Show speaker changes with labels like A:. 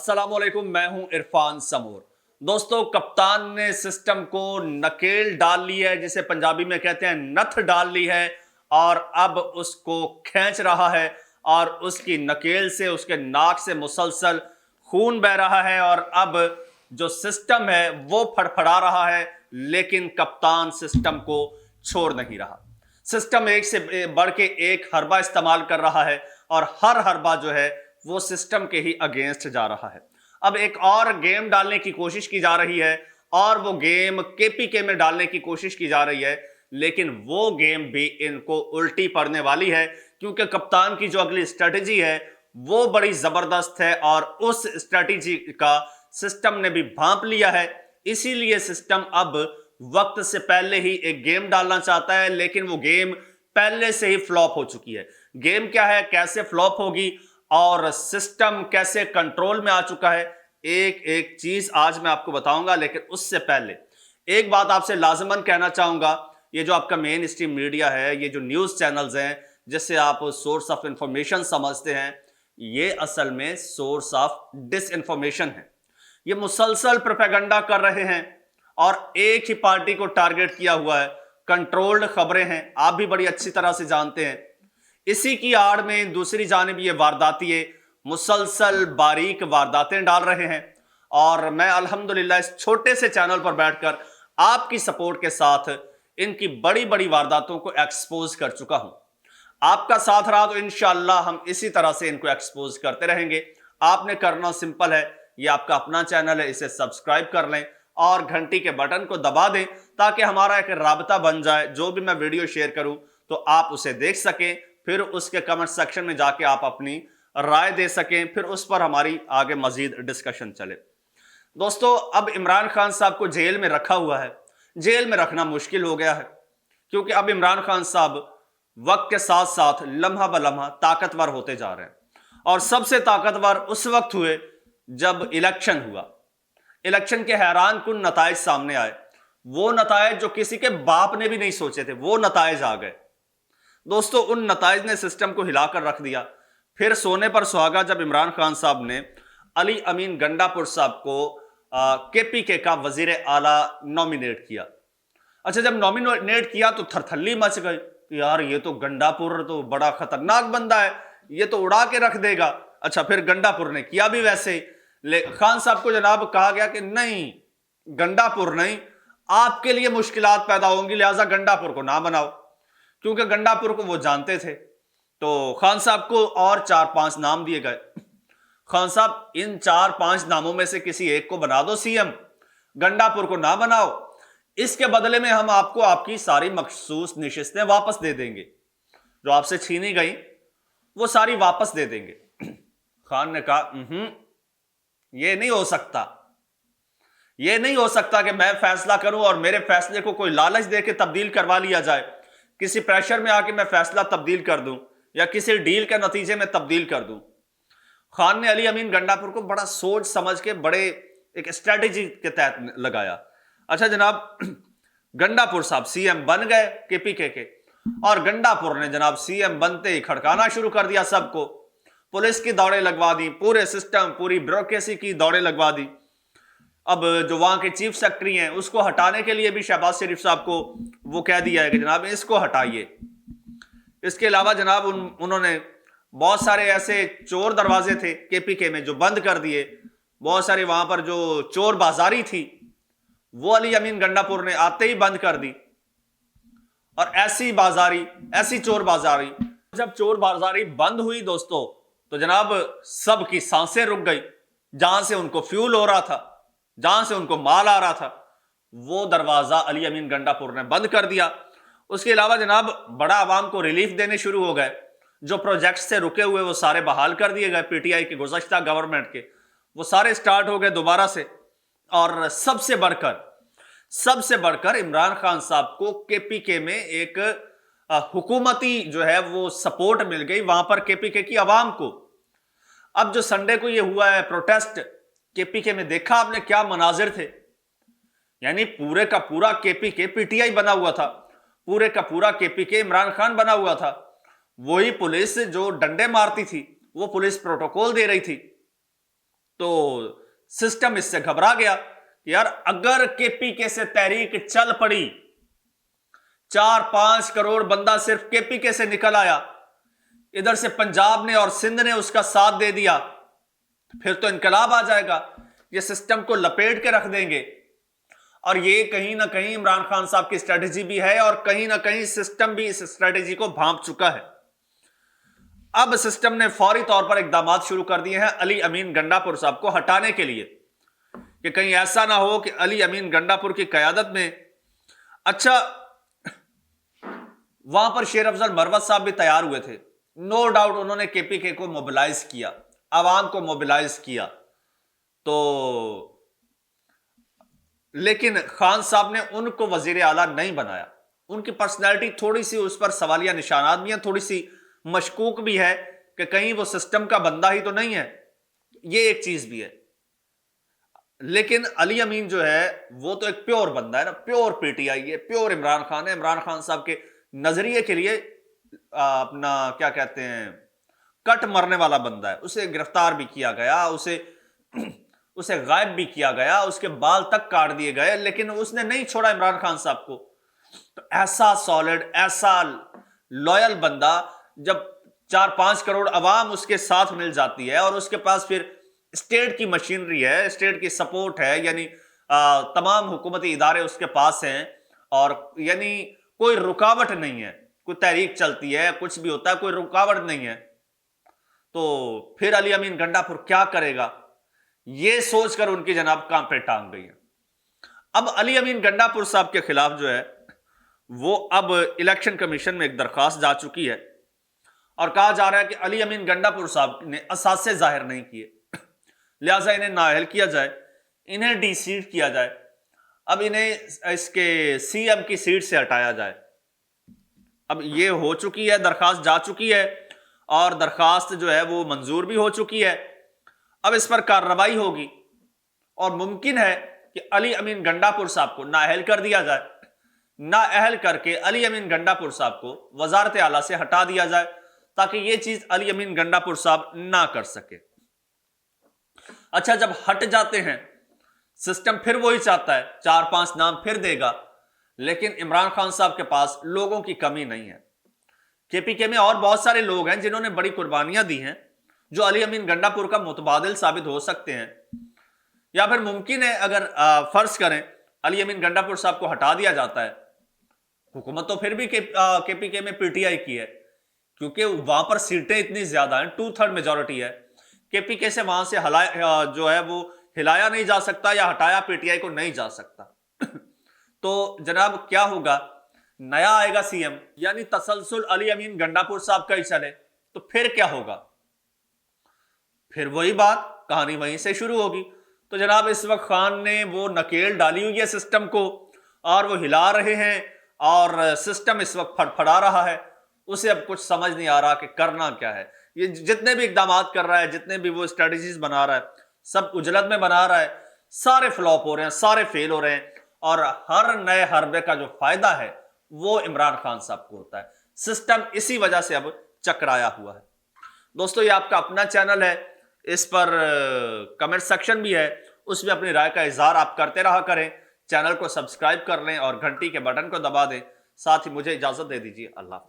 A: अस्सलामुअलैकुम, मैं हूं इरफान समूर। दोस्तों, कप्तान ने सिस्टम को नकेल डाल ली है, जिसे पंजाबी में कहते हैं नथ डाल ली है, और अब उसको खींच रहा है और उसकी नकेल से, उसके नाक से मुसलसल खून बह रहा है। और अब जो सिस्टम है वो फड़फड़ा रहा है, लेकिन कप्तान सिस्टम को छोड़ नहीं रहा। सिस्टम एक से बढ़ के एक हरबा इस्तेमाल कर रहा है और हर हरबा जो है वो सिस्टम के ही अगेंस्ट जा रहा है। अब एक और गेम डालने की कोशिश की जा रही है और वो गेम केपीके में डालने की कोशिश की जा रही है, लेकिन वो गेम भी इनको उल्टी पड़ने वाली है, क्योंकि कप्तान की जो अगली स्ट्रेटेजी है वो बड़ी जबरदस्त है और उस स्ट्रेटेजी का सिस्टम ने भी भांप लिया है। इसीलिए सिस्टम अब वक्त से पहले ही एक गेम डालना चाहता है, लेकिन वो गेम पहले से ही फ्लॉप हो चुकी है। गेम क्या है, कैसे फ्लॉप होगी और सिस्टम कैसे कंट्रोल में आ चुका है, एक एक चीज आज मैं आपको बताऊंगा। लेकिन उससे पहले एक बात आपसे लाजमन कहना चाहूंगा, ये जो आपका मेन स्ट्रीम मीडिया है, ये जो न्यूज चैनल्स हैं जिससे आप सोर्स ऑफ इंफॉर्मेशन समझते हैं, ये असल में सोर्स ऑफ डिस इंफॉर्मेशन है। ये मुसलसल प्रोपेगेंडा कर रहे हैं और एक ही पार्टी को टारगेट किया हुआ है। कंट्रोल्ड खबरें हैं, आप भी बड़ी अच्छी तरह से जानते हैं। इसी की आड़ में दूसरी जानिब ये वारदातिये मुसलसल बारीक वारदातें डाल रहे हैं, और मैं अल्हम्दुलिल्लाह इस छोटे से चैनल पर बैठकर आपकी सपोर्ट के साथ इनकी बड़ी बड़ी वारदातों को एक्सपोज कर चुका हूं। आपका साथ रहा तो इंशाअल्लाह हम इसी तरह से इनको एक्सपोज करते रहेंगे। आपने करना सिंपल है, ये आपका अपना चैनल है, इसे सब्सक्राइब कर लें और घंटी के बटन को दबा दें, ताकि हमारा एक राबता बन जाए। जो भी मैं वीडियो शेयर करूं तो आप उसे देख सकें, फिर उसके कमेंट सेक्शन में जाके आप अपनी राय दे सकें, फिर उस पर हमारी आगे मजीद डिस्कशन चले। दोस्तों, अब इमरान खान साहब को जेल में रखा हुआ है। जेल में रखना मुश्किल हो गया है, क्योंकि अब इमरान खान साहब वक्त के साथ साथ लम्हा ब लम्हा ताकतवर होते जा रहे हैं, और सबसे ताकतवर उस वक्त हुए जब इलेक्शन हुआ। इलेक्शन के हैरान कुन नताइज सामने आए, वो नताइज जो किसी के बाप ने भी नहीं सोचे थे, वो नताइज आ गए। दोस्तों, उन नताइज ने सिस्टम को हिलाकर रख दिया। फिर सोने पर सुहागा जब इमरान खान साहब ने अली अमीन गंडापुर साहब को केपीके का वजीर आला नॉमिनेट किया। अच्छा, जब नॉमिनेट किया तो थरथल्ली मच गई, यार ये तो गंडापुर तो बड़ा खतरनाक बंदा है, ये तो उड़ा के रख देगा। अच्छा, फिर गंडापुर ने किया भी वैसे ही। खान साहब को जनाब कहा गया कि नहीं, गंडापुर नहीं, आपके लिए मुश्किलात पैदा होंगी, लिहाजा गंडापुर को ना बनाओ, क्योंकि गंडापुर को वो जानते थे। तो खान साहब को और 4-5 नाम दिए गए। खान साहब, इन 4-5 नामों में से किसी एक को बना दो सीएम, गंडापुर को ना बनाओ। इसके बदले में हम आपको आपकी सारी मखसूस निशिस्तें वापस दे देंगे, जो आपसे छीनी गई वो सारी वापस दे देंगे। खान ने कहा ये नहीं हो सकता, ये नहीं हो सकता कि मैं फैसला करूं और मेरे फैसले को कोई लालच देके तब्दील करवा लिया जाए, किसी प्रेशर में आके मैं फैसला तब्दील कर दूं या किसी डील के नतीजे में तब्दील कर दूं। खान ने अली अमीन गंडापुर को बड़ा सोच समझ के बड़े एक स्ट्रेटेजी के तहत लगाया। अच्छा जनाब, गंडापुर साहब सीएम बन गए केपीके के, और गंडापुर ने जनाब सीएम बनते ही खड़काना शुरू कर दिया सबको। पुलिस की दौड़ें लगवा दी, पूरे सिस्टम, पूरी ब्यूरोक्रेसी की दौड़ें लगवा दी। अब जो वहां के चीफ सेक्रेटरी हैं उसको हटाने के लिए भी शहबाज शरीफ साहब को वो कह दिया है कि जनाब इसको हटाइए। इसके अलावा जनाब उन्होंने बहुत सारे ऐसे चोर दरवाजे थे केपीके में जो बंद कर दिए। बहुत सारे वहां पर जो चोर बाजारी थी वो अली अमीन गंडापुर ने आते ही बंद कर दी। और ऐसी चोर बाजारी, जब चोर बाजारी बंद हुई दोस्तों, तो जनाब सबकी सांसें रुक गई। जहां से उनको फ्यूल हो रहा था, जहां से उनको माल आ रहा था, वो दरवाजा अली अमीन गंडापुर ने बंद कर दिया। उसके अलावा जनाब बड़ा आवाम को रिलीफ देने शुरू हो गए। जो प्रोजेक्ट से रुके हुए वो सारे बहाल कर दिए गए, पीटीआई के गुज़श्ता गवर्नमेंट के, वो सारे स्टार्ट हो गए दोबारा से। और सबसे बढ़कर इमरान खान साहब को केपीके में एक हुकूमती जो है वो सपोर्ट मिल गई वहां पर केपीके की आवाम को। अब जो संडे को ये हुआ है प्रोटेस्ट केपीके में, देखा आपने क्या मनाजिर थे। यानी पूरे का पूरा केपीके पीटीआई बना हुआ था, पूरे का पूरा केपीके इमरान खान बना हुआ था। वही पुलिस जो डंडे मारती थी वो पुलिस प्रोटोकॉल दे रही थी। तो सिस्टम इससे घबरा गया कि यार अगर केपीके से तहरीक चल पड़ी, 4-5 करोड़ बंदा सिर्फ केपीके से निकल आया, इधर से पंजाब ने और सिंध ने उसका साथ दे दिया, फिर तो इनकलाब आ जाएगा, ये सिस्टम को लपेट के रख देंगे। और ये कहीं ना कहीं इमरान खान साहब की स्ट्रेटेजी भी है और कहीं ना कहीं सिस्टम भी इस स्ट्रेटेजी को भांप चुका है। अब सिस्टम ने फौरी तौर पर इकदाम शुरू कर दिए हैं अली अमीन गंडापुर साहब को हटाने के लिए, कि कहीं ऐसा ना हो कि अली अमीन गंडापुर की कयादत में, अच्छा वहां पर शेर अफजल मरवत साहब भी तैयार हुए थे, नो डाउट उन्होंने केपीके को मोबिलाइज किया, आवाम को मोबिलाइज किया, तो लेकिन खान साहब ने उनको वजीर आला नहीं बनाया। उनकी पर्सनैलिटी थोड़ी सी उस पर सवालिया निशानात भी हैं, थोड़ी सी मशकूक भी है कि कहीं वो सिस्टम का बंदा ही तो नहीं है, ये एक चीज भी है। लेकिन अली अमीन जो है वो तो एक प्योर बंदा है ना, प्योर पीटीआई है, प्योर इमरान खान है। इमरान खान साहब के नजरिए के लिए अपना क्या कहते हैं कट मरने वाला बंदा है। उसे गिरफ्तार भी किया गया, उसे गायब भी किया गया, उसके बाल तक काट दिए गए, लेकिन उसने नहीं छोड़ा इमरान खान साहब को। तो ऐसा सॉलिड, ऐसा लॉयल बंदा, जब 4-5 करोड़ अवाम उसके साथ मिल जाती है और उसके पास फिर स्टेट की मशीनरी है, स्टेट की सपोर्ट है, यानी तमाम हुकूमती इदारे उसके पास हैं, और यानी कोई रुकावट नहीं है, कोई तहरीक चलती है, कुछ भी होता है, कोई रुकावट नहीं है, तो फिर अली अमीन गंडापुर क्या करेगा, ये सोचकर उनकी जनाब काम पे टांग गई है। अब अली अमीन गंडापुर साहब के खिलाफ जो है वो अब इलेक्शन कमीशन में एक दरखास्त जा चुकी है और कहा जा रहा है कि अली अमीन गंडापुर साहब ने असासे जाहिर नहीं किए, लिहाजा इन्हें नाअहल किया जाए, इन्हें डीसीट किया जाए, अब इन्हें इसके सीएम की सीट से हटाया जाए। अब ये हो चुकी है, दरखास्त जा चुकी है और दरखास्त जो है वो मंजूर भी हो चुकी है। अब इस पर कार्रवाई होगी और मुमकिन है कि अली अमीन गंडापुर साहब को नाअहल कर दिया जाए, नाअहल करके अली अमीन गंडापुर साहब को वजारत आला से हटा दिया जाए, ताकि यह चीज अली अमीन गंडापुर साहब ना कर सके। अच्छा, जब हट जाते हैं, सिस्टम फिर वही चाहता है, 4-5 नाम फिर देगा, लेकिन इमरान खान साहब के पास लोगों की कमी नहीं है। केपीके में और बहुत सारे लोग हैं जिन्होंने बड़ी कुर्बानियां दी हैं, जो अली अमीन गंडापुर का मुतबादिल साबित हो सकते हैं, या फिर मुमकिन है अगर फर्ज करें अली अमीन गंडापुर साहब को हटा दिया जाता है, हुकूमत तो फिर भी केपीके में पीटीआई की है, क्योंकि वहां पर सीटें इतनी ज्यादा हैं, 2/3 मेजॉरिटी है। केपीके से वहां से जो है वो हिलाया नहीं जा सकता या हटाया पीटीआई को नहीं जा सकता। तो जनाब क्या होगा, नया आएगा सीएम, यानी तसलसल अली अमीन गंडापुर साहब का ही चले, तो फिर क्या होगा, फिर वही बात, कहानी वहीं से शुरू होगी। तो जनाब इस वक्त खान ने वो नकेल डाली हुई है सिस्टम को और वो हिला रहे हैं और सिस्टम इस वक्त फड़फड़ा रहा है, उसे अब कुछ समझ नहीं आ रहा कि करना क्या है। ये जितने भी इकदाम कर रहा है, जितने भी वो स्ट्रेटजीज बना रहा है, सब उजलत में बना रहा है, सारे फ्लॉप हो रहे हैं, सारे फेल हो रहे हैं, और हर नए हरबे का जो फायदा है वो इमरान खान साहब को होता है। सिस्टम इसी वजह से अब चकराया हुआ है। दोस्तों, ये आपका अपना चैनल है, इस पर कमेंट सेक्शन भी है, उसमें अपनी राय का इजहार आप करते रहा करें। चैनल को सब्सक्राइब कर लें और घंटी के बटन को दबा दें। साथ ही मुझे इजाजत दे दीजिए। अल्लाह हाफिज।